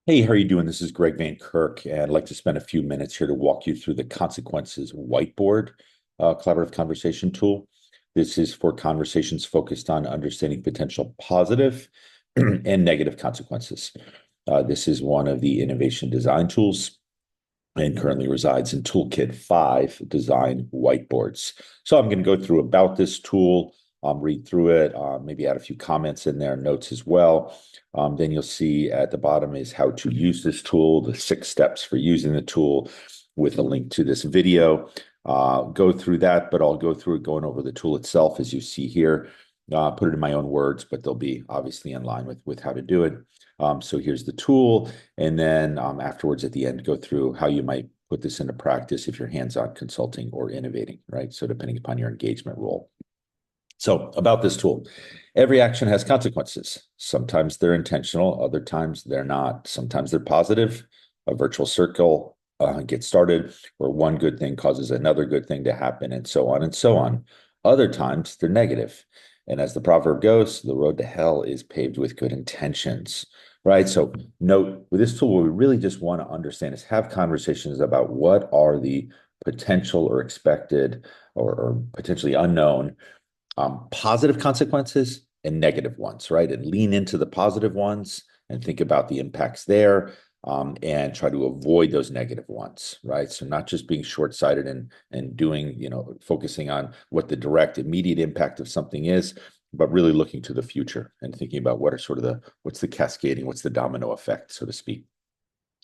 Hey, how are you doing? This is Greg Van Kirk, and I'd like to spend a few minutes here to walk you through the Consequences Whiteboard collaborative conversation tool. This is for conversations focused on understanding potential positive and negative consequences. This is one of the innovation design tools and currently resides in Toolkit 5 Design Whiteboards. So I'm going to go through about this tool, read through it, maybe add a few comments in there, notes as well. Then you'll see at the bottom is how to use this tool, the 6 steps for using the tool with a link to this video. Go through that, but I'll go through it going over the tool itself as you see here. Put it in my own words, but they'll be obviously in line with how to do it. So here's the tool. And then afterwards at the end, go through how you might put this into practice if you're hands-on consulting or innovating, right? So depending upon your engagement role. So about this tool, every action has consequences. Sometimes they're intentional, other times they're not. Sometimes they're positive. A virtual circle gets started where one good thing causes another good thing to happen, and so on and so on. Other times they're negative. And as the proverb goes, the road to hell is paved with good intentions, right? So note with this tool, what we really just want to understand is have conversations about what are the potential or expected or potentially unknown positive consequences and negative ones, right? And lean into the positive ones and think about the impacts there, and try to avoid those negative ones, right? So not just being short-sighted and doing, focusing on what the direct immediate impact of something is, but really looking to the future and thinking about what are sort of what's the cascading, what's the domino effect, so to speak.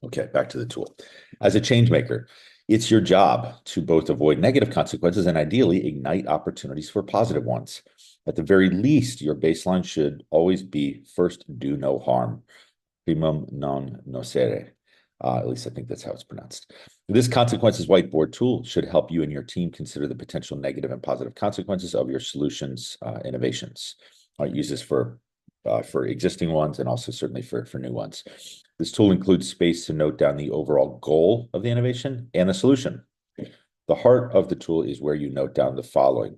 Okay, back to the tool. As a change maker, it's your job to both avoid negative consequences and ideally ignite opportunities for positive ones. At the very least, your baseline should always be first, do no harm. Primum non nocere. At least I think that's how it's pronounced. This consequences whiteboard tool should help you and your team consider the potential negative and positive consequences of your solutions innovations. I use this for existing ones and also certainly for new ones. This tool includes space to note down the overall goal of the innovation and the solution. The heart of the tool is where you note down the following.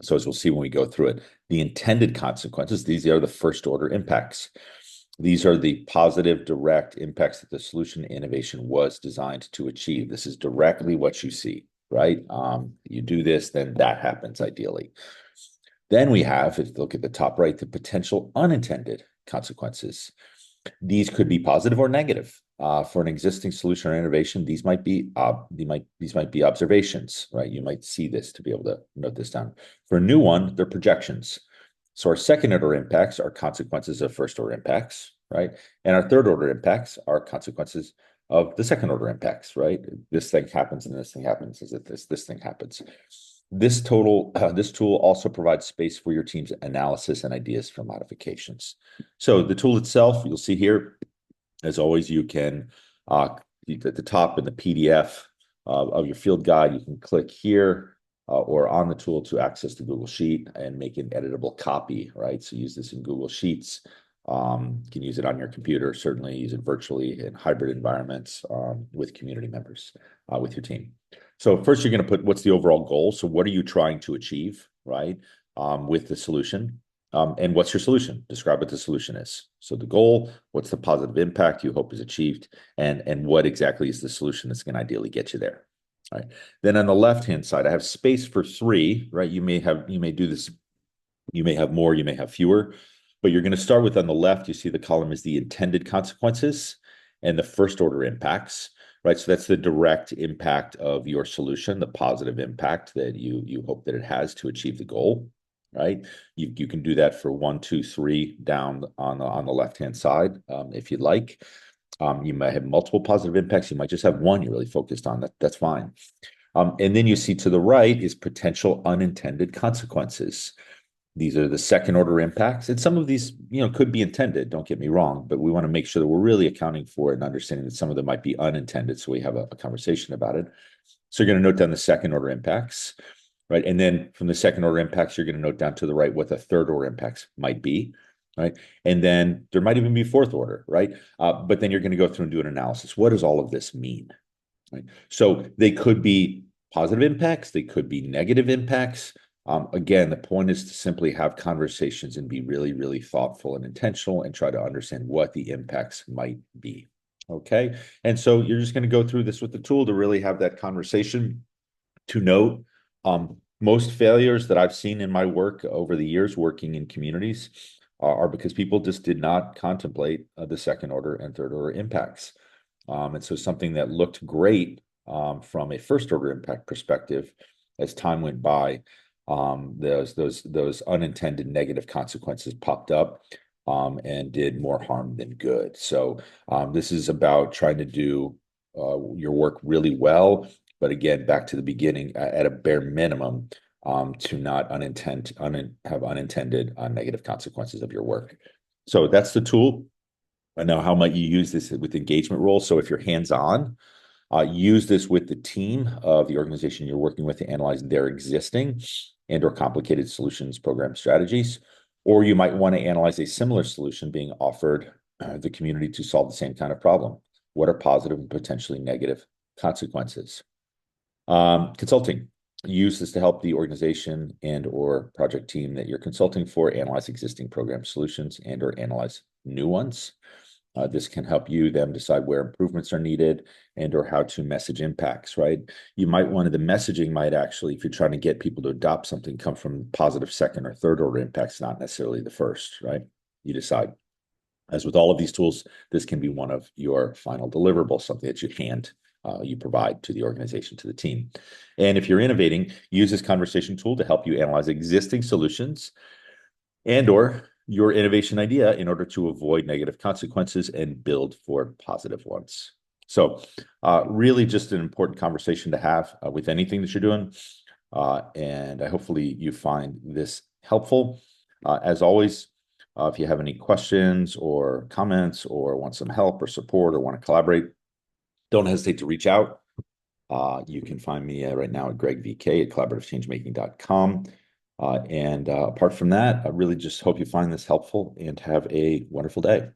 So as we'll see when we go through it, the intended consequences, these are the first order impacts. These are the positive direct impacts that the solution innovation was designed to achieve. This is directly what you see, right? You do this, then that happens ideally. Then we have, if you look at the top right, the potential unintended consequences. These could be positive or negative. For an existing solution or innovation, these might be observations, right? You might see this to be able to note this down. For a new one, they're projections. So our second order impacts are consequences of first order impacts, right? And our third order impacts are consequences of the second order impacts, right? This thing happens and this thing happens as if this thing happens. This tool also provides space for your team's analysis and ideas for modifications. So the tool itself, you'll see here, as always, you can, at the top in the PDF of your field guide, you can click here or on the tool to access the Google Sheet and make an editable copy, right? So use this in Google Sheets. You can use it on your computer, certainly use it virtually in hybrid environments with community members, with your team. So first you're going to put what's the overall goal. So what are you trying to achieve, right? With the solution. And what's your solution? Describe what the solution is. So the goal, what's the positive impact you hope is achieved, and what exactly is the solution that's going to ideally get you there. All right. Then on the left-hand side, I have space for 3, right? You may do this, you may have more, you may have fewer, but you're going to start with on the left, you see the column is the intended consequences and the first order impacts, right? So that's the direct impact of your solution, the positive impact that you hope that it has to achieve the goal, right? You can do that for 1, 2, 3 down on the left-hand side if you'd like. You might have multiple positive impacts. You might just have one you're really focused on. That's fine. And then you see to the right is potential unintended consequences. These are the second order impacts. And some of these, could be intended, don't get me wrong, but we want to make sure that we're really accounting for it and understanding that some of them might be unintended. So we have a conversation about it. So you're going to note down the second order impacts, right? And then from the second order impacts, you're going to note down to the right what the third order impacts might be. Right. And then there might even be fourth order, right? But then you're going to go through and do an analysis. What does all of this mean? Right. So they could be positive impacts, they could be negative impacts. Again, the point is to simply have conversations and be really, really thoughtful and intentional and try to understand what the impacts might be. Okay. And so you're just going to go through this with the tool to really have that conversation. To note, most failures that I've seen in my work over the years working in communities are because people just did not contemplate the second order and third order impacts. And so something that looked great from a first order impact perspective, as time went by, those unintended negative consequences popped up and did more harm than good. So this is about trying to do your work really well, but again, back to the beginning, at a bare minimum, to not have unintended negative consequences of your work. So that's the tool. And now, how might you use this with engagement roles? So if you're hands-on, use this with the team of the organization you're working with to analyze their existing and or complicated solutions program strategies. Or you might want to analyze a similar solution being offered the community to solve the same kind of problem. What are positive and potentially negative consequences? Consulting. Use this to help the organization and or project team that you're consulting for analyze existing program solutions and or analyze new ones. This can help them decide where improvements are needed and or how to message impacts, right? The messaging might actually, if you're trying to get people to adopt something, come from positive second or third order impacts, not necessarily the first, right? You decide. As with all of these tools, this can be one of your final deliverables, something that you provide to the organization, to the team. And if you're innovating, use this conversation tool to help you analyze existing solutions and or your innovation idea in order to avoid negative consequences and build for positive ones. So really just an important conversation to have with anything that you're doing. And hopefully you find this helpful. As always, if you have any questions or comments or want some help or support or want to collaborate, don't hesitate to reach out. You can find me right now at gregvk@collaborativechangemaking.com. And apart from that, I really just hope you find this helpful and have a wonderful day.